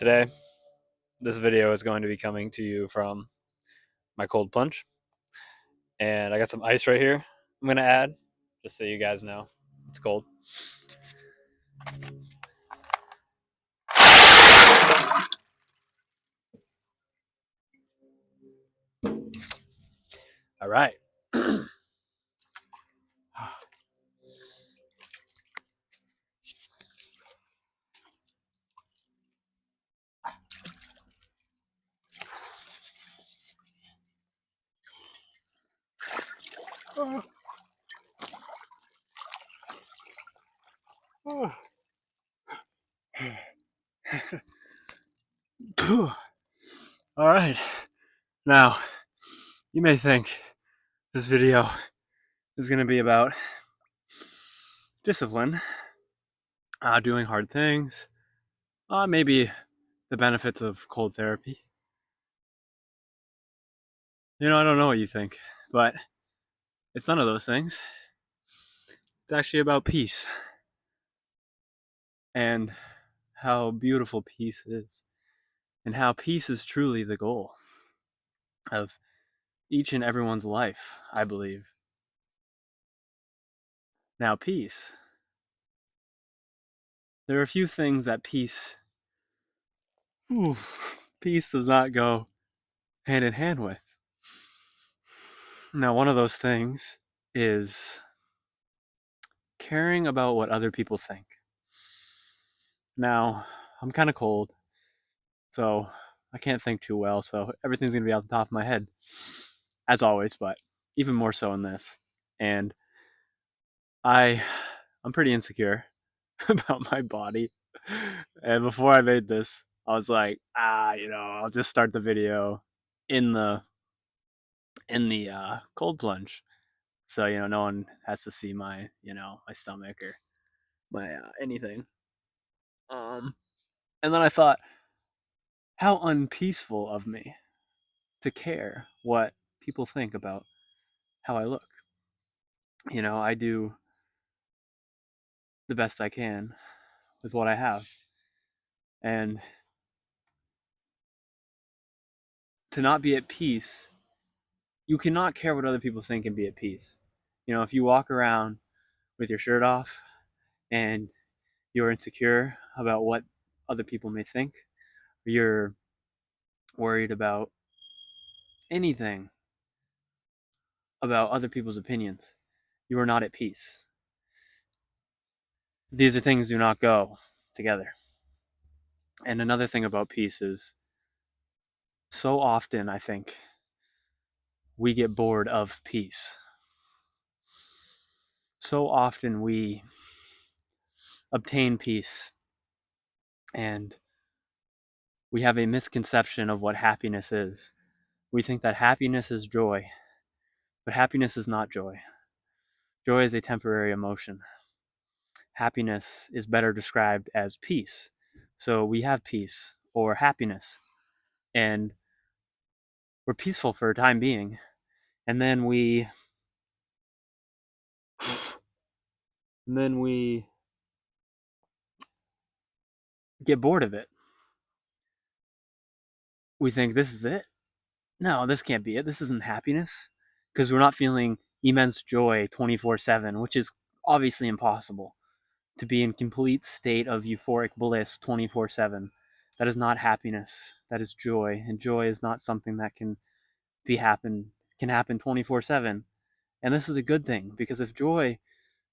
Today, this video is going to be coming to you from my cold plunge, and I got some ice right here. I'm gonna add, just so you guys know, it's cold. All right. All right. Now, you may think this video is going to be about discipline, doing hard things, maybe the benefits of cold therapy. I don't know what you think, but it's none of those things. It's actually about peace and how beautiful peace is, and how peace is truly the goal of each and everyone's life, I believe. Now, peace. There are a few things that ooh, peace does not go hand in hand with. Now, one of those things is caring about what other people think. Now, I'm kind of cold, so I can't think too well, so everything's going to be out the top of my head, as always, but even more so in this. And I'm pretty insecure about my body. And before I made this, I was like, I'll just start the video in the cold plunge, so no one has to see my my stomach or my anything. And then I thought, how unpeaceful of me to care what people think about how I look. I do the best I can with what I have, and to not be at peace, you cannot care what other people think and be at peace. If you walk around with your shirt off and you're insecure about what other people may think, or you're worried about anything about other people's opinions, you are not at peace. These are things do not go together. And another thing about peace is, so often I think we get bored of peace. So often we obtain peace and we have a misconception of what happiness is. We think that happiness is joy, but happiness is not joy. Joy is a temporary emotion. Happiness is better described as peace. So we have peace or happiness, and we're peaceful for a time being, and then we get bored of it. We think, this is it? No, this can't be it. This isn't happiness, because we're not feeling immense joy 24/7, which is obviously impossible. To be in complete state of euphoric bliss 24/7, that is not happiness. That is joy, and joy is not something that can happen 24/7. And this is a good thing, because if joy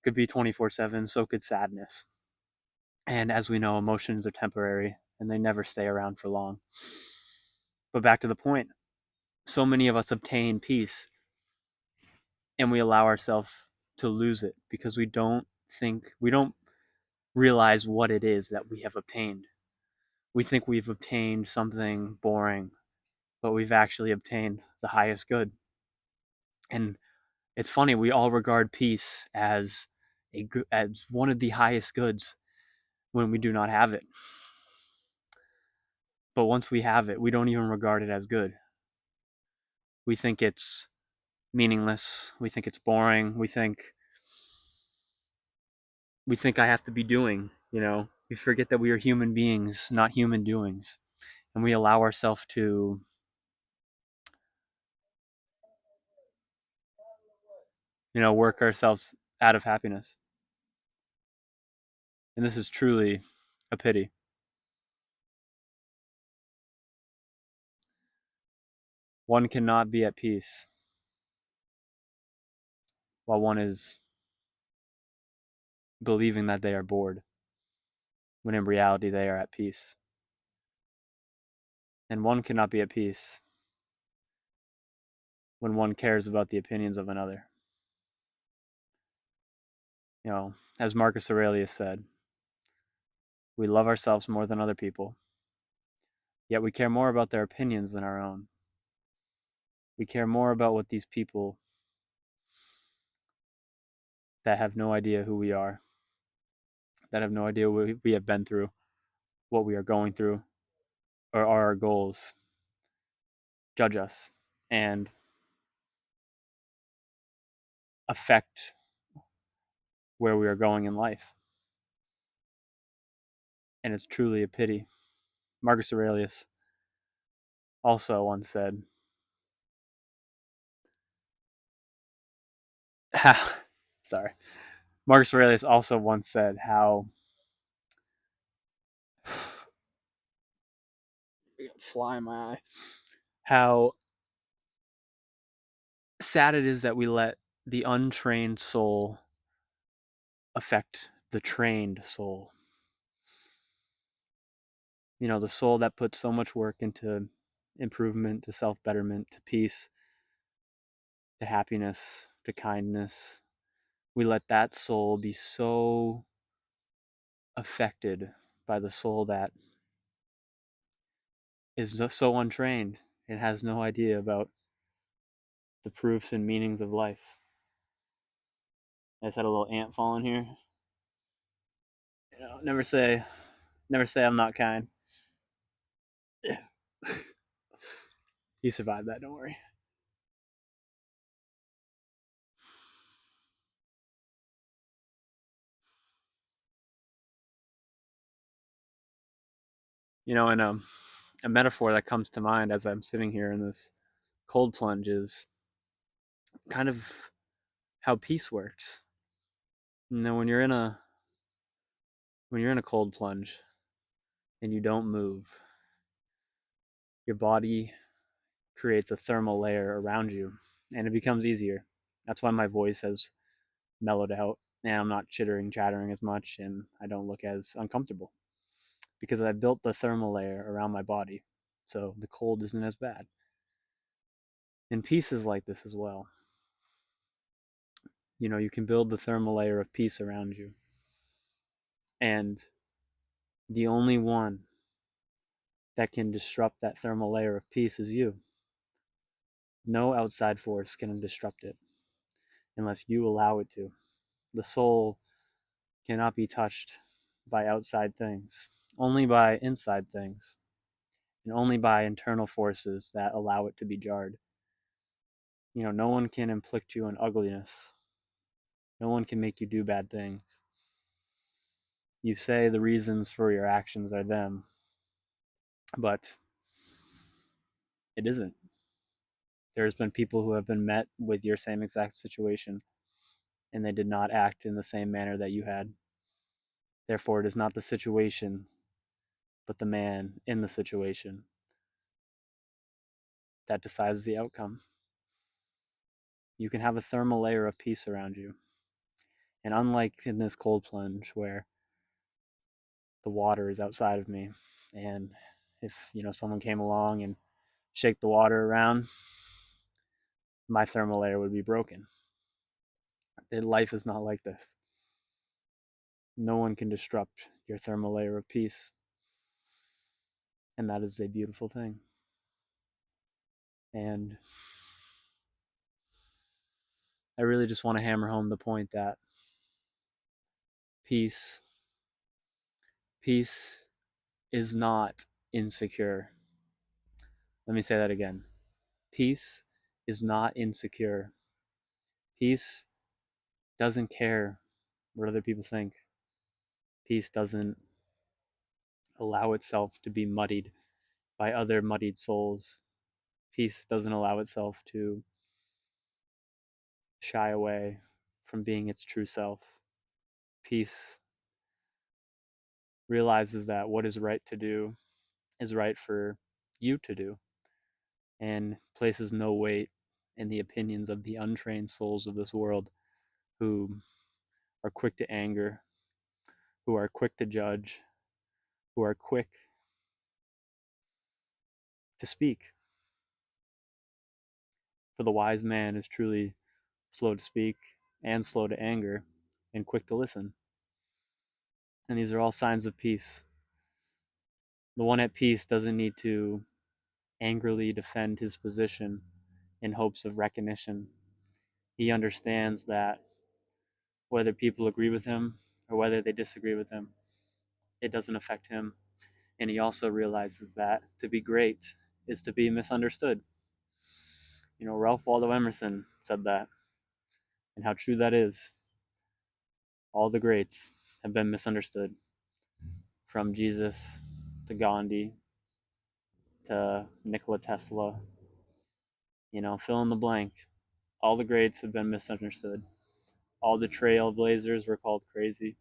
could be 24/7, so could sadness. And as we know, emotions are temporary and they never stay around for long. But back to the point, so many of us obtain peace and we allow ourselves to lose it because we don't realize what it is that we have obtained. We think we've obtained something boring, but we've actually obtained the highest good. And it's funny, we all regard peace as as one of the highest goods when we do not have it. But once we have it, we don't even regard it as good. We think it's meaningless. We think it's boring. We think I have to be doing, We forget that we are human beings, not human doings. And we allow ourselves to, work ourselves out of happiness. And this is truly a pity. One cannot be at peace while one is believing that they are bored, when in reality they are at peace. And one cannot be at peace when one cares about the opinions of another. As Marcus Aurelius said, we love ourselves more than other people, yet we care more about their opinions than our own. We care more about what these people that have no idea who we are, that have no idea what we have been through, what we are going through, or are our goals, judge us and affect where we are going in life. And it's truly a pity. Marcus Aurelius also once said, sorry. Marcus Aurelius also once said how fly in my eye, how sad it is that we let the untrained soul affect the trained soul. The soul that puts so much work into improvement, to self betterment, to peace, to happiness, to kindness. We let that soul be so affected by the soul that is so untrained and has no idea about the proofs and meanings of life. I just had a little ant fall in here. Never say I'm not kind. He survived that, don't worry. And a metaphor that comes to mind as I'm sitting here in this cold plunge is kind of how peace works. When you're in a cold plunge and you don't move, your body creates a thermal layer around you and it becomes easier. That's why my voice has mellowed out and I'm not chittering, chattering as much and I don't look as uncomfortable because I built the thermal layer around my body. So the cold isn't as bad. And peace is like this as well. You can build the thermal layer of peace around you. And the only one that can disrupt that thermal layer of peace is you. No outside force can disrupt it unless you allow it to. The soul cannot be touched by outside things, only by inside things, and only by internal forces that allow it to be jarred. No one can inflict you an ugliness. No one can make you do bad things. You say the reasons for your actions are them, but it isn't. There's been people who have been met with your same exact situation and they did not act in the same manner that you had. Therefore, it is not the situation, but the man in the situation that decides the outcome. You can have a thermal layer of peace around you. And unlike in this cold plunge where the water is outside of me, and if someone came along and shake the water around, my thermal layer would be broken. Life is not like this. No one can disrupt your thermal layer of peace. And that is a beautiful thing. And I really just want to hammer home the point that peace peace is not insecure. Let me say that again. Peace is not insecure. Peace doesn't care what other people think. Peace doesn't allow itself to be muddied by other muddied souls. Peace doesn't allow itself to shy away from being its true self. Peace realizes that what is right to do is right for you to do, and places no weight in the opinions of the untrained souls of this world who are quick to anger, who are quick to judge, who are quick to speak. For the wise man is truly slow to speak and slow to anger and quick to listen. And these are all signs of peace. The one at peace doesn't need to angrily defend his position in hopes of recognition. He understands that whether people agree with him or whether they disagree with him, it doesn't affect him. And he also realizes that to be great is to be misunderstood. Ralph Waldo Emerson said that, and how true that is. All the greats have been misunderstood, from Jesus to Gandhi to Nikola Tesla, fill in the blank. All the greats have been misunderstood. All the trailblazers were called crazy,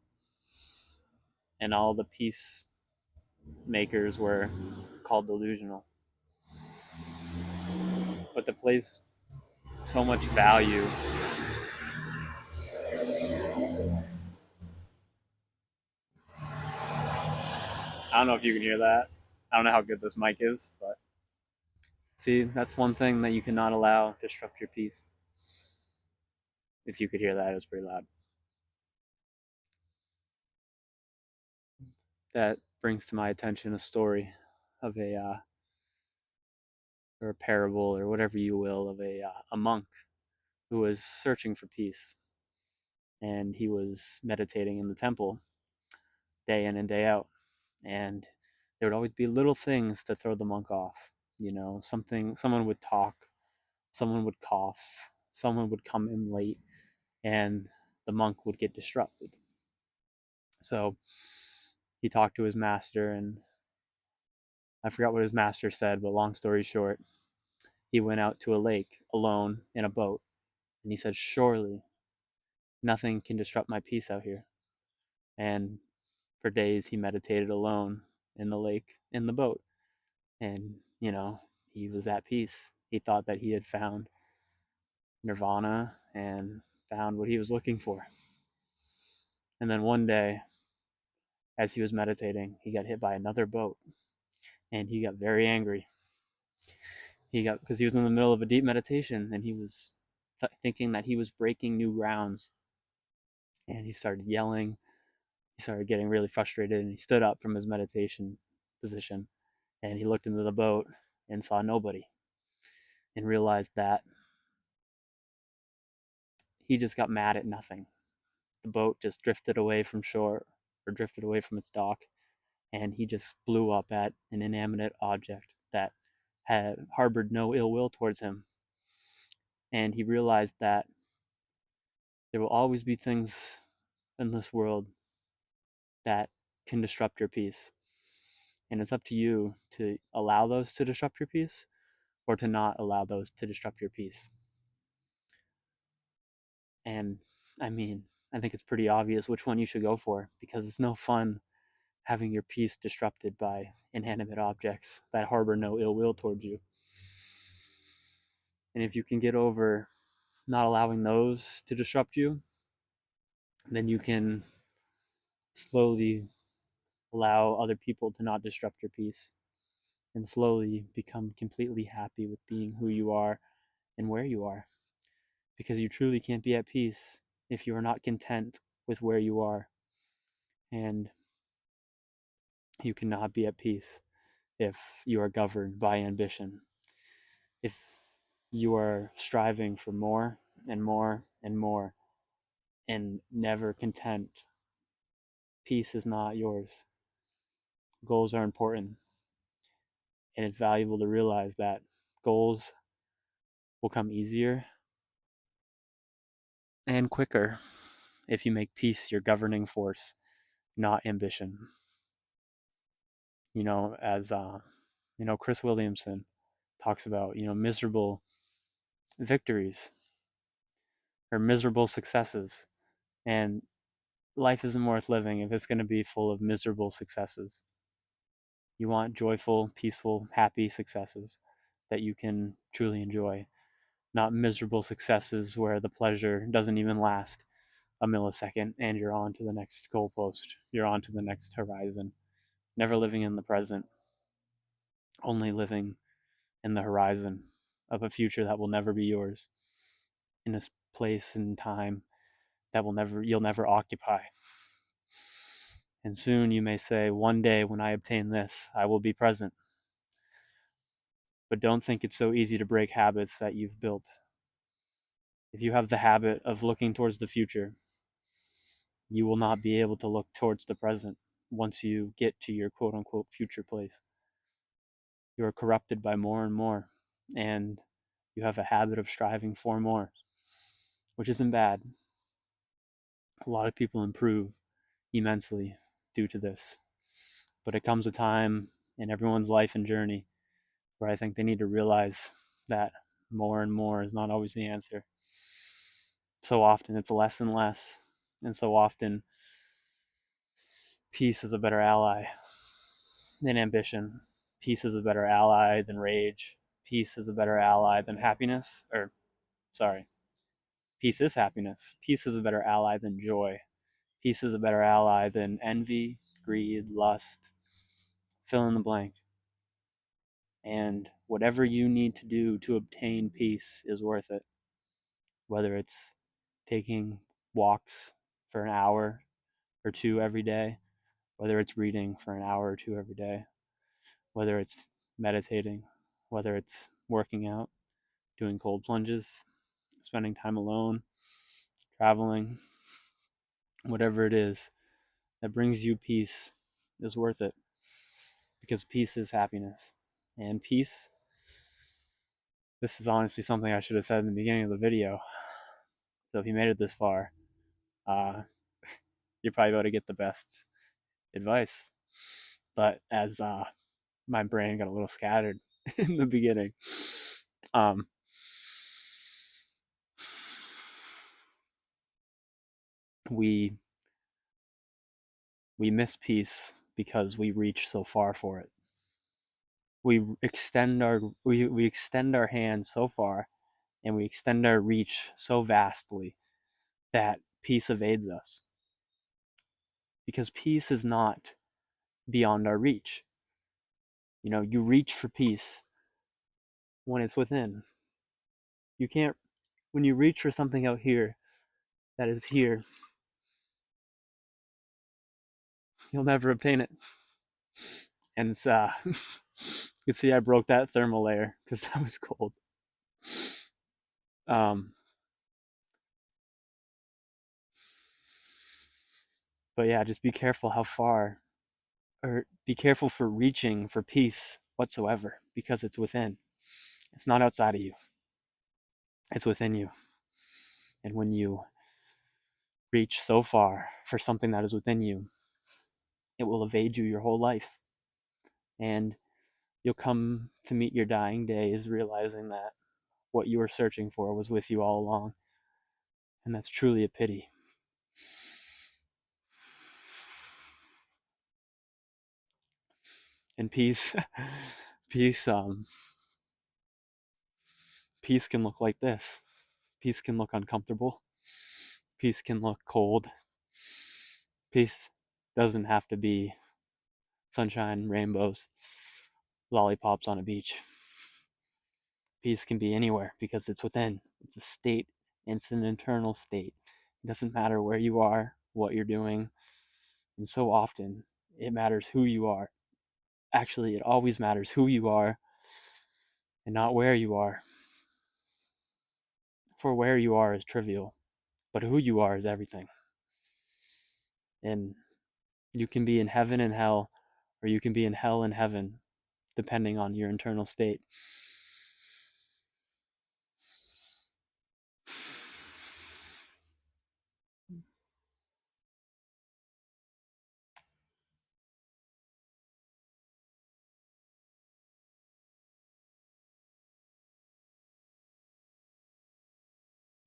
and all the peacemakers were called delusional. But to place so much value, I don't know if you can hear that. I don't know how good this mic is, but see, that's one thing that you cannot allow disrupt your peace. If you could hear that, it was pretty loud. That brings to my attention a story of or a parable or whatever you will of a monk who was searching for peace, and he was meditating in the temple day in and day out, and there would always be little things to throw the monk off. Someone would talk, someone would cough, someone would come in late, and the monk would get disrupted. So he talked to his master, and I forgot what his master said, but long story short, he went out to a lake alone in a boat, and he said, "Surely nothing can disrupt my peace out here." And for days he meditated alone in the lake in the boat, and he was at peace. He thought that he had found nirvana and found what he was looking for. And then one day, as he was meditating, he got hit by another boat, and he got very angry. Because he was in the middle of a deep meditation, and he was thinking that he was breaking new grounds, and he started yelling. He started getting really frustrated, and he stood up from his meditation position, and he looked into the boat and saw nobody, and realized that he just got mad at nothing. The boat just drifted away from shore, or drifted away from its dock, and he just blew up at an inanimate object that had harbored no ill will towards him. And he realized that there will always be things in this world that can disrupt your peace. And it's up to you to allow those to disrupt your peace, or to not allow those to disrupt your peace. And I mean, I think it's pretty obvious which one you should go for, because it's no fun having your peace disrupted by inanimate objects that harbor no ill will towards you. And if you can get over not allowing those to disrupt you, then you can slowly allow other people to not disrupt your peace, and slowly become completely happy with being who you are and where you are. Because you truly can't be at peace if you are not content with where you are. And you cannot be at peace if you are governed by ambition. If you are striving for more and more and more and never content, peace is not yours. Goals are important, and it's valuable to realize that goals will come easier and quicker if you make peace your governing force, not ambition. As Chris Williamson talks about, miserable victories or miserable successes. And life isn't worth living if it's going to be full of miserable successes. You want joyful, peaceful, happy successes that you can truly enjoy, not miserable successes where the pleasure doesn't even last a millisecond and you're on to the next goalpost. You're on to the next horizon. Never living in the present, only living in the horizon of a future that will never be yours, in a place and time that you'll never occupy. And soon you may say, one day when I obtain this, I will be present. But don't think it's so easy to break habits that you've built. If you have the habit of looking towards the future, you will not be able to look towards the present once you get to your quote unquote future place. You are corrupted by more and more, and you have a habit of striving for more, which isn't bad. A lot of people improve immensely due to this. But it comes a time in everyone's life and journey where I think they need to realize that more and more is not always the answer. So often it's less and less. And so often peace is a better ally than ambition. Peace is a better ally than rage. Peace is a better ally than happiness. Peace is happiness. Peace is a better ally than joy. Peace is a better ally than envy, greed, lust. Fill in the blank. And whatever you need to do to obtain peace is worth it. Whether it's taking walks for an hour or two every day, whether it's reading for an hour or two every day, whether it's meditating, whether it's working out, doing cold plunges, spending time alone, traveling, whatever it is that brings you peace is worth it, because peace is happiness. And peace, this is honestly something I should have said in the beginning of the video. So if you made it this far, uh, you're probably about to get the best advice. But as my brain got a little scattered in the beginning, um, we miss peace because we reach so far for it. We extend our hand so far, and we extend our reach so vastly that peace evades us. Because peace is not beyond our reach. You reach for peace when it's within. You can't, when you reach for something out here that is here, you'll never obtain it. And it's, you can see I broke that thermal layer because that was cold. Um, but yeah, just be careful how far, or be careful for reaching for peace whatsoever, because it's within. It's not outside of you. It's within you. And when you reach so far for something that is within you, it will evade you your whole life. And you'll come to meet your dying days realizing that what you were searching for was with you all along. And that's truly a pity. And peace, peace, peace can look like this. Peace can look uncomfortable. Peace can look cold. Peace doesn't have to be sunshine, rainbows, lollipops on a beach. Peace can be anywhere because it's within. It's a state. It's an internal state. It doesn't matter where you are, what you're doing. And so often, it matters who you are. Actually, it always matters who you are and not where you are. For where you are is trivial, but who you are is everything. And you can be in heaven and hell, or you can be in hell and heaven, depending on your internal state.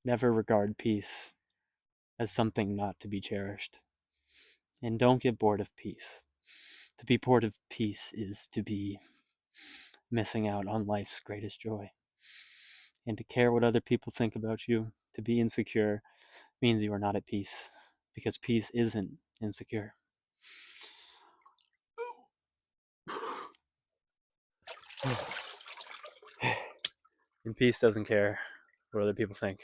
Never regard peace as something not to be cherished. And don't get bored of peace. To be bored of peace is to be missing out on life's greatest joy. And to care what other people think about you, to be insecure, means you are not at peace. Because peace isn't insecure. And peace doesn't care what other people think.